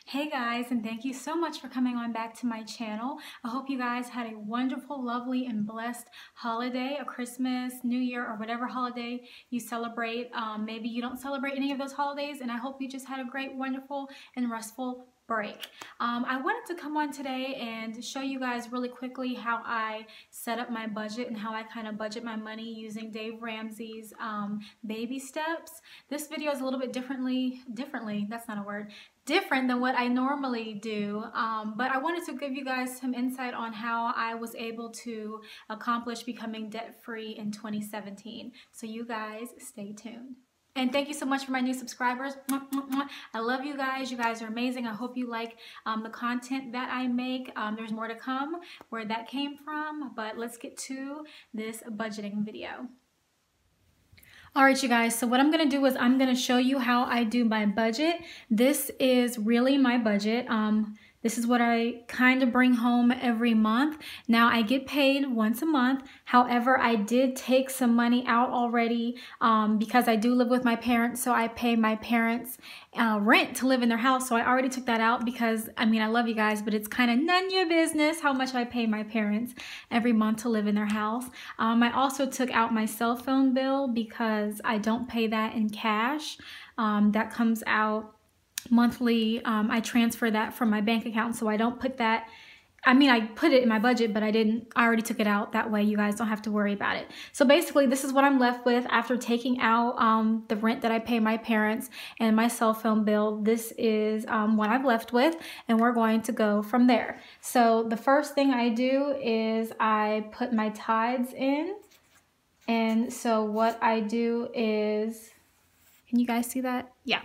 Hey guys, and thank you so much for coming on back to my channel. I hope you guys had a wonderful, lovely, and blessed holiday, a Christmas, New Year, or whatever holiday you celebrate. Maybe you don't celebrate any of those holidays, and I hope you just had a great, wonderful, and restful break. I wanted to come on today and show you guys really quickly how I set up my budget and how I kind of budget my money using Dave Ramsey's baby steps. This video is a little bit different than what I normally do, but I wanted to give you guys some insight on how I was able to accomplish becoming debt-free in 2017. So you guys stay tuned. And thank you so much for my new subscribers. I love you guys. You guys are amazing. I hope you like the content that I make. There's more to come where that came from, but let's get to this budgeting video. Alright you guys, so what I'm going to do is I'm going to show you how I do my budget. This is really my budget. This is what I kind of bring home every month. Now I get paid once a month. However, I did take some money out already because I do live with my parents, so I pay my parents rent to live in their house. So I already took that out because, I mean, I love you guys, but it's kind of none of your business how much I pay my parents every month to live in their house. I also took out my cell phone bill because I don't pay that in cash. That comes out monthly. I transfer that from my bank account, so I don't put that, I mean, I put it in my budget, but I already took it out. That way you guys don't have to worry about it. So basically this is what I'm left with after taking out the rent that I pay my parents and my cell phone bill. This is what I've left with, and we're going to go from there. So the first thing I do is I put my tithes in. And so what I do is, can you guys see that? Yeah.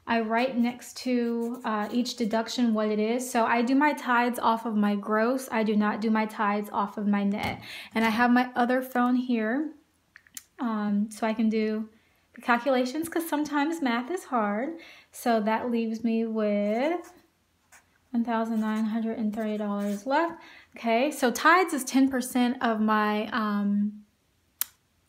I write next to each deduction what it is. So I do my tithes off of my gross. I do not do my tithes off of my net. And I have my other phone here so I can do the calculations because sometimes math is hard. So that leaves me with $1,930 left. Okay, so tithes is 10% of my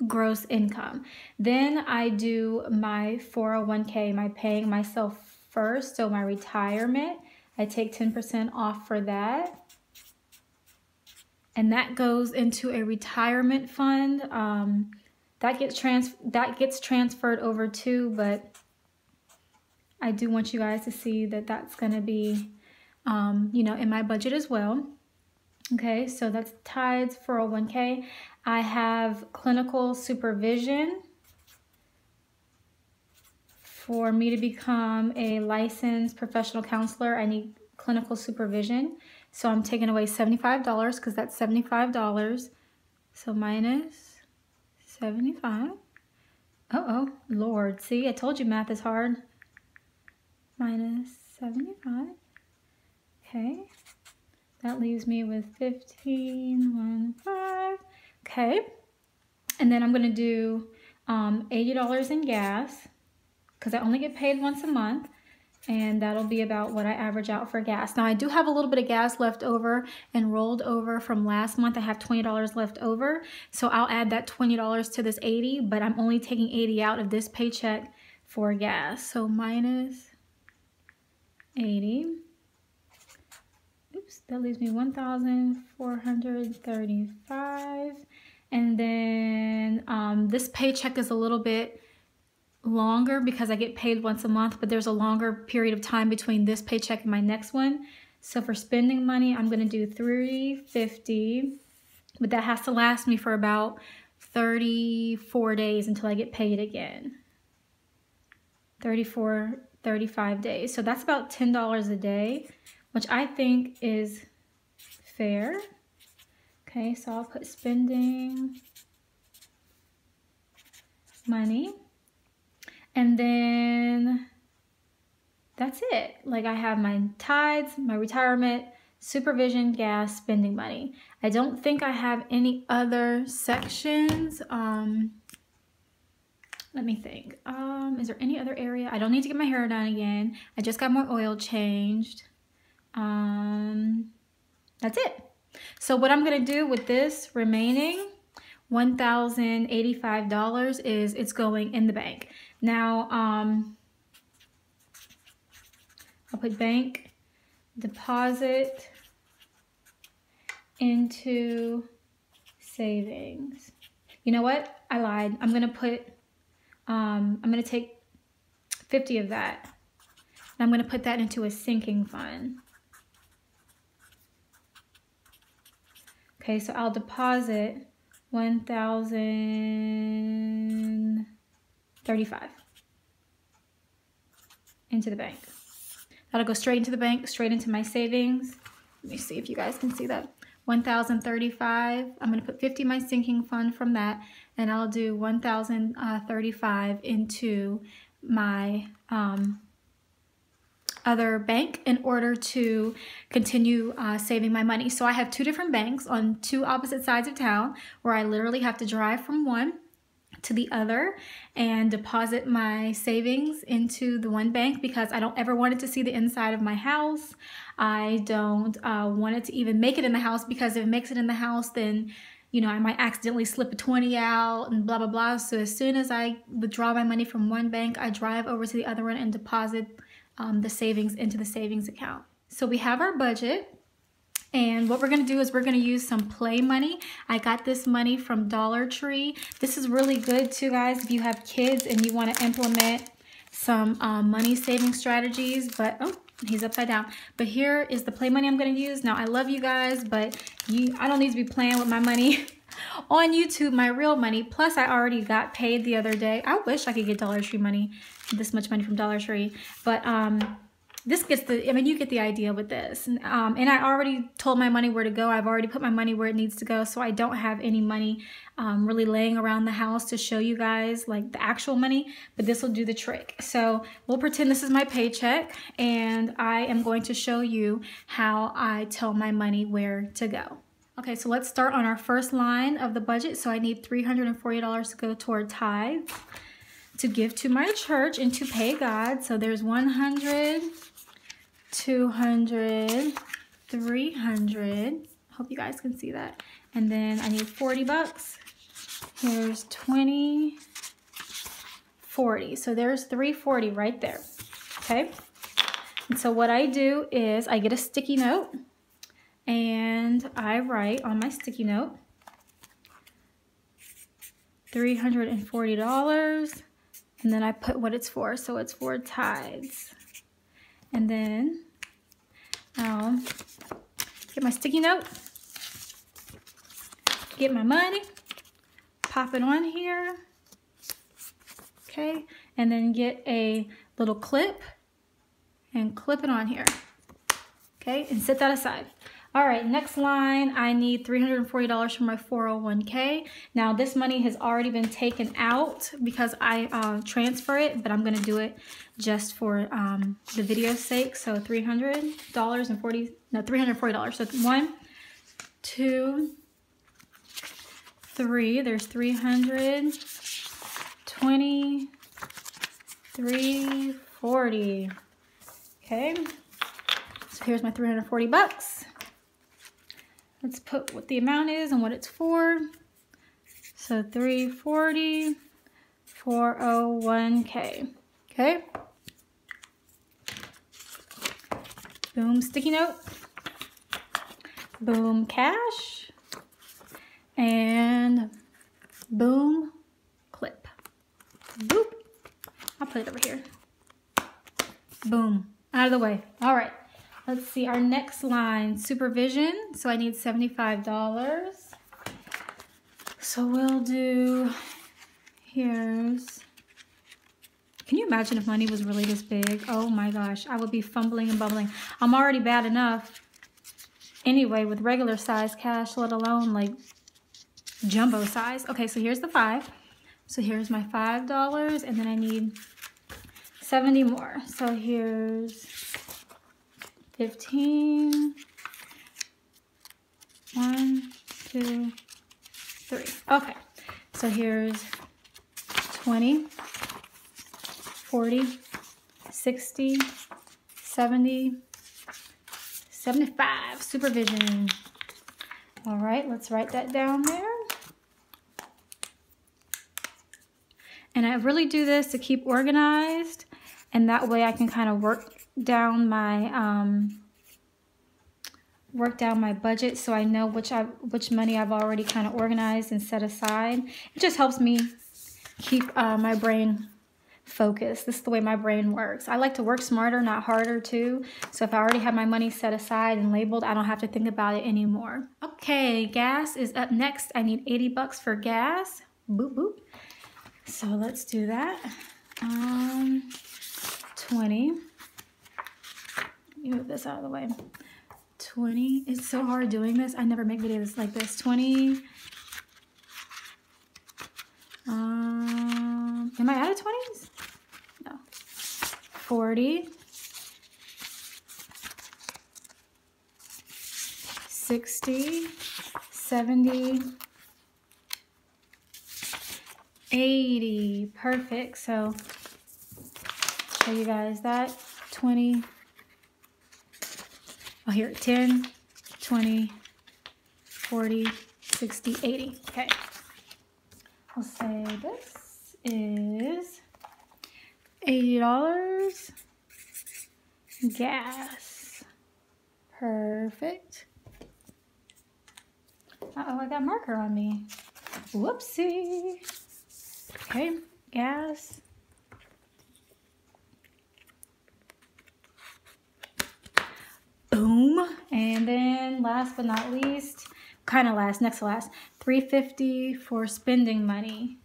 gross income. Then I do my 401k, my paying myself first, so my retirement. I take 10% off for that. And that goes into a retirement fund. That gets transferred over too, but I do want you guys to see that that's going to be, you know, in my budget as well. Okay, so that's tithes, 401k. I have clinical supervision. For me to become a licensed professional counselor, I need clinical supervision. So I'm taking away $75 because that's $75. So minus 75. Uh-oh, Lord. See, I told you math is hard. Minus 75. Okay. That leaves me with 15.15. Okay. And then I'm going to do $80 in gas because I only get paid once a month. And that'll be about what I average out for gas. Now I do have a little bit of gas left over and rolled over from last month. I have $20 left over. So I'll add that $20 to this 80, but I'm only taking 80 out of this paycheck for gas. So minus 80. Oops, that leaves me 1,435. And then this paycheck is a little bit longer because I get paid once a month, but there's a longer period of time between this paycheck and my next one. So for spending money, I'm going to do $350, but that has to last me for about 34 days until I get paid again. 35 days. So that's about $10 a day, which I think is fair. Okay, so I'll put spending money. And then that's it. Like I have my tithes, my retirement, supervision, gas, spending money. I don't think I have any other sections. Let me think. Is there any other area? I don't need to get my hair done again. I just got my oil changed. That's it. So what I'm going to do with this remaining $1,085 is it's going in the bank. Now, I'll put bank, deposit into savings. You know what? I lied. I'm gonna take 50 of that. And I'm gonna put that into a sinking fund. Okay, so I'll deposit $1,035 into the bank. That'll go straight into the bank, straight into my savings. Let me see if you guys can see that. $1,035. I'm going to put 50 in my sinking fund from that, and I'll do $1,035 into my other bank in order to continue saving my money. So I have two different banks on two opposite sides of town where I literally have to drive from one to the other and deposit my savings into the one bank because I don't ever want it to see the inside of my house. I don't want it to even make it in the house, because if it makes it in the house, then you know, I might accidentally slip a 20 out and blah, blah, blah. So as soon as I withdraw my money from one bank, I drive over to the other one and deposit the savings into the savings account. So we have our budget. And what we're going to do is we're going to use some play money. I got this money from Dollar Tree. This is really good too, guys, if you have kids and you want to implement some money saving strategies. But, oh, he's upside down. But here is the play money I'm going to use. Now, I love you guys, but I don't need to be playing with my money on YouTube, my real money. Plus, I already got paid the other day. I wish I could get Dollar Tree money, this much money from Dollar Tree. But, this gets the, I mean, you get the idea with this. And I already told my money where to go. I've already put my money where it needs to go. So I don't have any money really laying around the house to show you guys like the actual money, but this will do the trick. So we'll pretend this is my paycheck, and I am going to show you how I tell my money where to go. Okay, so let's start on our first line of the budget. So I need $340 to go toward tithes, to give to my church, and to pay God. So there's 100, 200, 300. Hope you guys can see that. And then I need 40 bucks. Here's 20, 40. So there's 340 right there. Okay. And so what I do is I get a sticky note and I write on my sticky note $340, and then I put what it's for. So it's for tithes. And then I'll get my sticky note, get my money, pop it on here, okay, and then get a little clip and clip it on here, okay, and set that aside. All right, next line, I need $340 for my 401k. Now, this money has already been taken out because I transfer it, but I'm going to do it just for the video's sake. So $340. So 1, 2, 3. There's 300, 20, 340. Okay. So here's my 340 bucks. Let's put what the amount is and what it's for. So 340, 401k. Okay. Boom, sticky note. Boom, cash. And boom, clip. Boop. I'll put it over here. Boom. Out of the way. All right. Let's see, our next line, supervision. So I need $75. So we'll do, can you imagine if money was really this big? Oh my gosh, I would be fumbling and bubbling. I'm already bad enough anyway with regular size cash, let alone like jumbo size. Okay, so here's the 5. So here's my $5, and then I need 70 more. So here's 15, 1, 2, 3. Okay, so here's 20, 40, 60, 70, 75, supervision. All right, let's write that down there. And I really do this to keep organized, and that way I can kind of work down my budget so I know which money I've already kind of organized and set aside. It just helps me keep my brain focused. This is the way my brain works. I like to work smarter, not harder too. So if I already have my money set aside and labeled, I don't have to think about it anymore. Okay, gas is up next. I need 80 bucks for gas. Boop, boop. So let's do that. 20. Let me move this out of the way. 20. It's so hard doing this. I never make videos like this. 20. Am I out of 20s? No. 40. 60. 70. 80. Perfect. So show you guys that. 20. Oh, here, 10, 20, 40, 60, 80. Okay. I'll say this is $80 gas. Perfect. Uh-oh, I got marker on me. Whoopsie. Okay, gas. Boom. And then last but not least, next to last, $350 for spending money.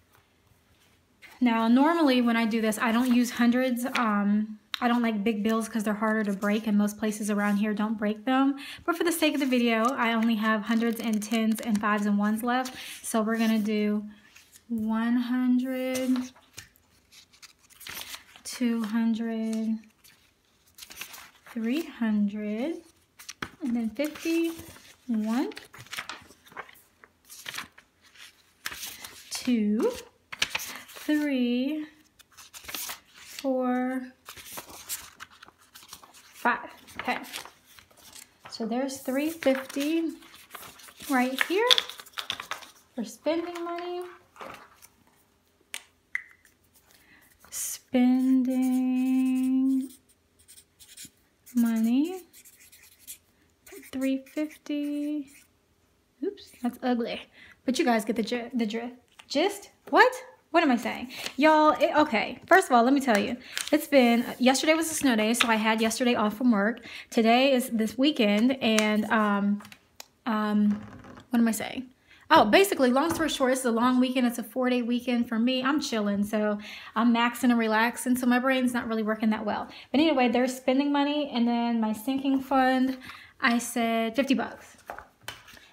Now, normally when I do this, I don't use hundreds. I don't like big bills because they're harder to break, and most places around here don't break them. But for the sake of the video, I only have hundreds and tens and fives and ones left. So we're going to do 100, 200, 300, and then 50, 1, 2, 3, 4, 5. Okay, so there's $350 right here for spending money. Spending money, $350. Oops, that's ugly. But you guys get the gist. What am I saying? Y'all, okay, first of all, let me tell you. Yesterday was a snow day, so I had yesterday off from work. Today is this weekend, and, what am I saying? Oh, basically, long story short, it's a long weekend. It's a 4-day weekend for me. I'm chilling, so I'm maxing and relaxing, so my brain's not really working that well. But anyway, there's spending money, and then my sinking fund, I said 50 bucks.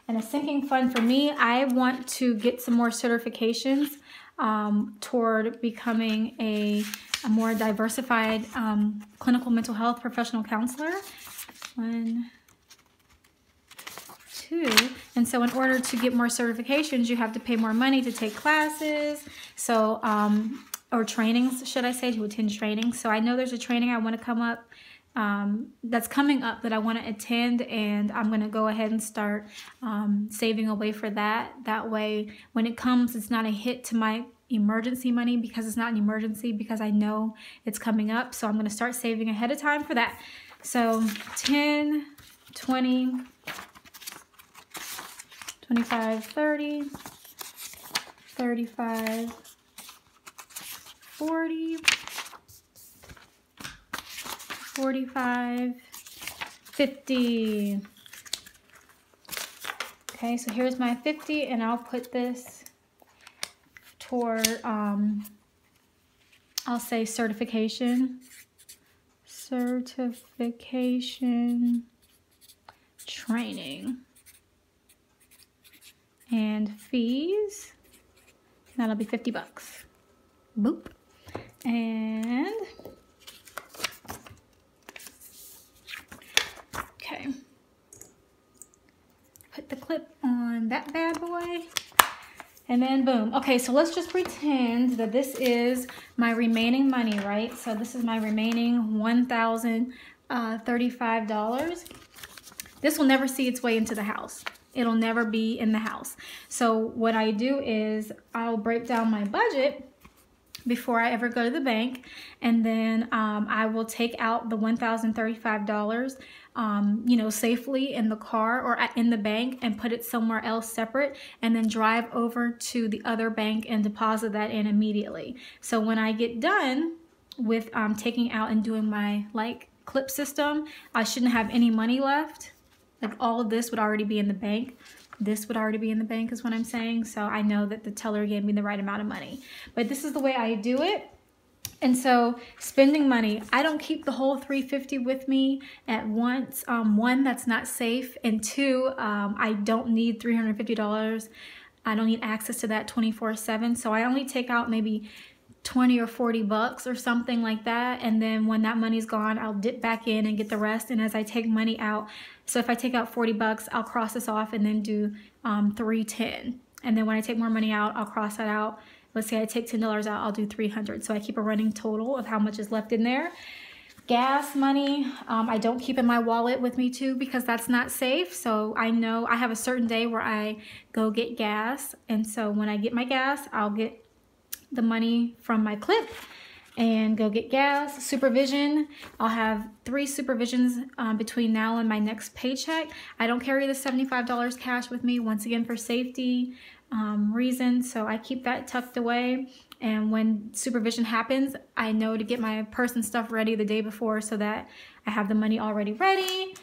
And a sinking fund for me, I want to get some more certifications toward becoming a more diversified clinical mental health professional counselor. 1, 2. And so in order to get more certifications, you have to pay more money to take classes. So, or trainings, should I say, to attend trainings. So I know there's a training I want to come up, that's coming up that I want to attend, and I'm going to go ahead and start saving away for that. That way, when it comes, it's not a hit to my emergency money, because it's not an emergency, because I know it's coming up. So I'm going to start saving ahead of time for that. So 10, 20, 25, 30, 35, 40, 45, 50. Okay, so here's my 50, and I'll put this toward, I'll say certification training. And fees, that'll be 50 bucks. Boop. And okay, put the clip on that bad boy, and then boom. Okay, so let's just pretend that this is my remaining money, right? So this is my remaining $1,035. This will never see its way into the house. It'll never be in the house. So what I do is I'll break down my budget before I ever go to the bank, and then I will take out the $1,035 safely in the car or in the bank and put it somewhere else separate, and then drive over to the other bank and deposit that in immediately. So when I get done with taking out and doing my clip system, I shouldn't have any money left. Like all of this would already be in the bank. This would already be in the bank is what I'm saying. So I know that the teller gave me the right amount of money. But this is the way I do it. And so spending money, I don't keep the whole $350 with me at once. One, that's not safe. And two, I don't need $350. I don't need access to that 24/7. So I only take out maybe 20 or 40 bucks or something like that. And then when that money's gone, I'll dip back in and get the rest. And as I take money out, so if I take out 40 bucks, I'll cross this off and then do 310. And then when I take more money out, I'll cross that out. Let's say I take $10 out, I'll do 300. So I keep a running total of how much is left in there. Gas money, I don't keep in my wallet with me too, because that's not safe. So I know I have a certain day where I go get gas. And so when I get my gas, I'll get the money from my clip and go get gas. Supervision, I'll have 3 supervisions between now and my next paycheck. I don't carry the $75 cash with me, once again for safety reasons, so I keep that tucked away. And when supervision happens, I know to get my purse and stuff ready the day before so that I have the money already ready.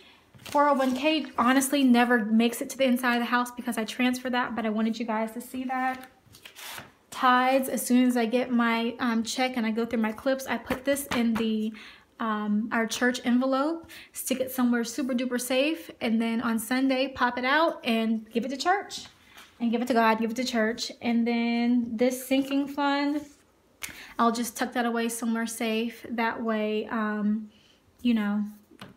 401k honestly never makes it to the inside of the house because I transfer that, but I wanted you guys to see that. Tithes, as soon as I get my check and I go through my clips, I put this in the our church envelope, stick it somewhere super duper safe, and then on Sunday pop it out and give it to church and give it to God, give it to church. And then this sinking fund, I'll just tuck that away somewhere safe. That way, you know,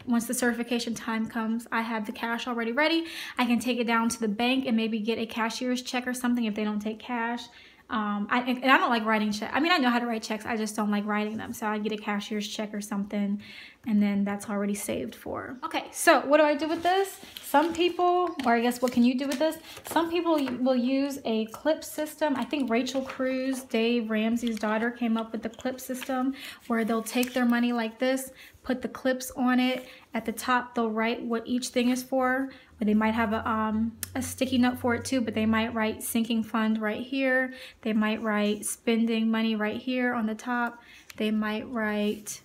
once the certification time comes, I have the cash already ready. I can take it down to the bank and maybe get a cashier's check or something if they don't take cash. I don't like writing checks. I mean, I know how to write checks. I just don't like writing them. So I get a cashier's check or something, and then that's already saved for. Okay, so what do I do with this? Some people, or I guess what can you do with this? Some people will use a clip system. I think Rachel Cruze, Dave Ramsey's daughter, came up with the clip system where they'll take their money like this, put the clips on it. At the top, they'll write what each thing is for. Or they might have a sticky note for it too, but they might write sinking fund right here. They might write spending money right here on the top. They might write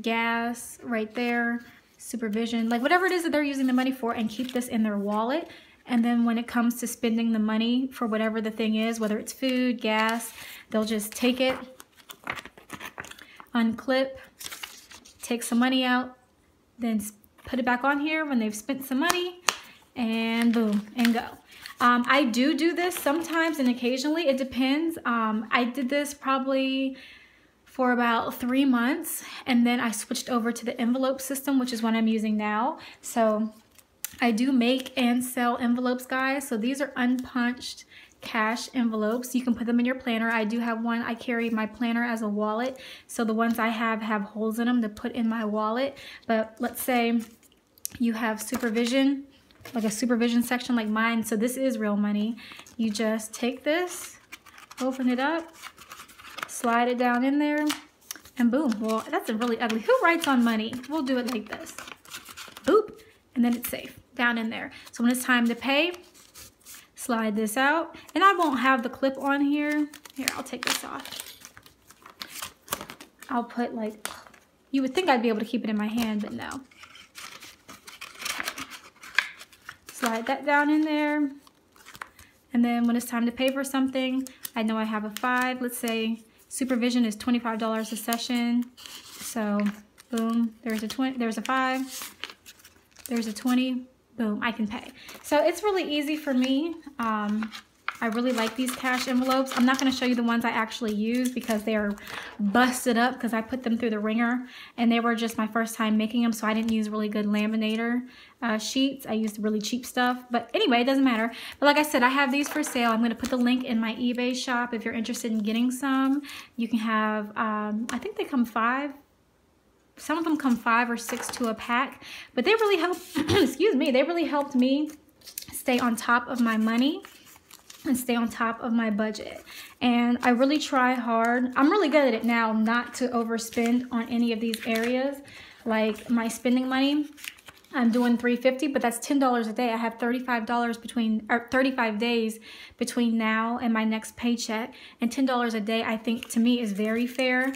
gas right there, supervision, like whatever it is that they're using the money for, and keep this in their wallet. And then when it comes to spending the money for whatever the thing is, whether it's food, gas, they'll just take it, unclip, take some money out, then put it back on here when they've spent some money, and boom, and go. I do this sometimes and occasionally. It depends. I did this probably for about 3 months, and then I switched over to the envelope system, which is what I'm using now. So I do make and sell envelopes, guys. So these are unpunched cash envelopes. You can put them in your planner. I do have one. I carry my planner as a wallet. So the ones I have holes in them to put in my wallet. But let's say you have supervision, like a supervision section like mine. So this is real money. You just take this, open it up, slide it down in there, and boom. Well, that's a really ugly. Who writes on money? We'll do it like this. Boop, and then it's safe down in there. So when it's time to pay, slide this out. And I won't have the clip on here. Here, I'll take this off. I'll put like, you would think I'd be able to keep it in my hand, but no. Slide that down in there. And then when it's time to pay for something, I know I have a 5. Let's say supervision is $25 a session. So boom, there's a 20, there's a 5, there's a 20, boom, I can pay. So it's really easy for me. I really like these cash envelopes. I'm not going to show you the ones I actually use because they are busted up because I put them through the ringer, and they were just my first time making them, so I didn't use really good laminator sheets. I used really cheap stuff, but anyway, it doesn't matter. But like I said, I have these for sale. I'm going to put the link in my eBay shop if you're interested in getting some. You can have, I think they come 5. Some of them come 5 or 6 to a pack, but they really help, excuse me, they really helped me stay on top of my money. and stay on top of my budget. And I really try hard. I'm really good at it now not to overspend on any of these areas. Like my spending money, I'm doing $350, but that's $10 a day. I have $35 days between now and my next paycheck, and $10 a day I think to me is very fair.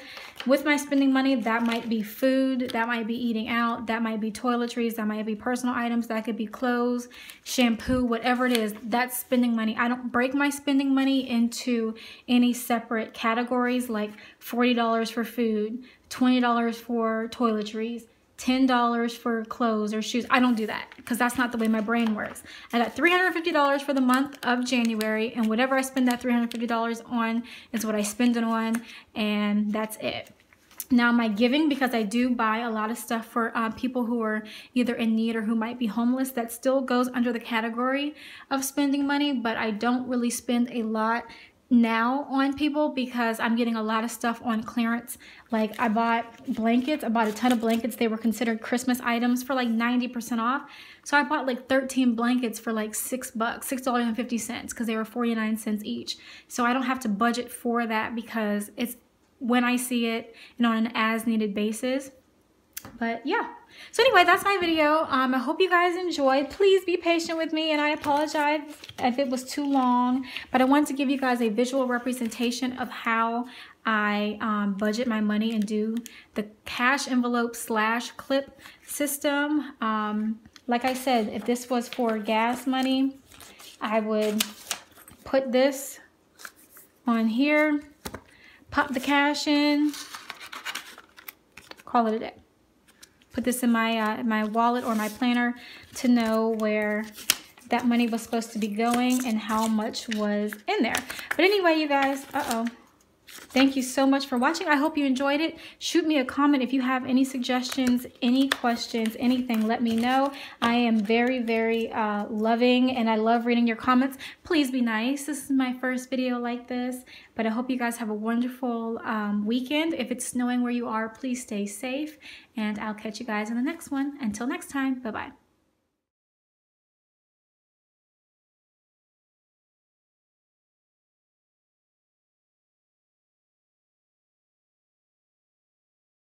With my spending money, that might be food, that might be eating out, that might be toiletries, that might be personal items, that could be clothes, shampoo, whatever it is, that's spending money. I don't break my spending money into any separate categories like $40 for food, $20 for toiletries, $10 for clothes or shoes. I don't do that because that's not the way my brain works. I got $350 for the month of January, and whatever I spend that $350 on is what I spend it on, and that's it. Now my giving, because I do buy a lot of stuff for people who are either in need or who might be homeless, that still goes under the category of spending money, but I don't really spend a lot now on people because I'm getting a lot of stuff on clearance. Like I bought blankets, I bought a ton of blankets. They were considered Christmas items for like 90% off. So I bought like 13 blankets for like $6, $6.50, because they were 49 cents each. So I don't have to budget for that because it's when I see it and on an as needed basis. But yeah. So anyway, that's my video. I hope you guys enjoyed. Please be patient with me, and I apologize if it was too long, but I wanted to give you guys a visual representation of how I budget my money and do the cash envelope / clip system. Like I said, if this was for gas money, I would put this on here, pop the cash in, call it a day. Put this in my wallet or my planner to know where that money was supposed to be going and how much was in there. But anyway, you guys, thank you so much for watching. I hope you enjoyed it. Shoot me a comment if you have any suggestions, any questions, anything, let me know. I am very, very loving, and I love reading your comments. Please be nice. This is my first video like this, but I hope you guys have a wonderful weekend. If it's snowing where you are, please stay safe, and I'll catch you guys in the next one. Until next time, bye-bye.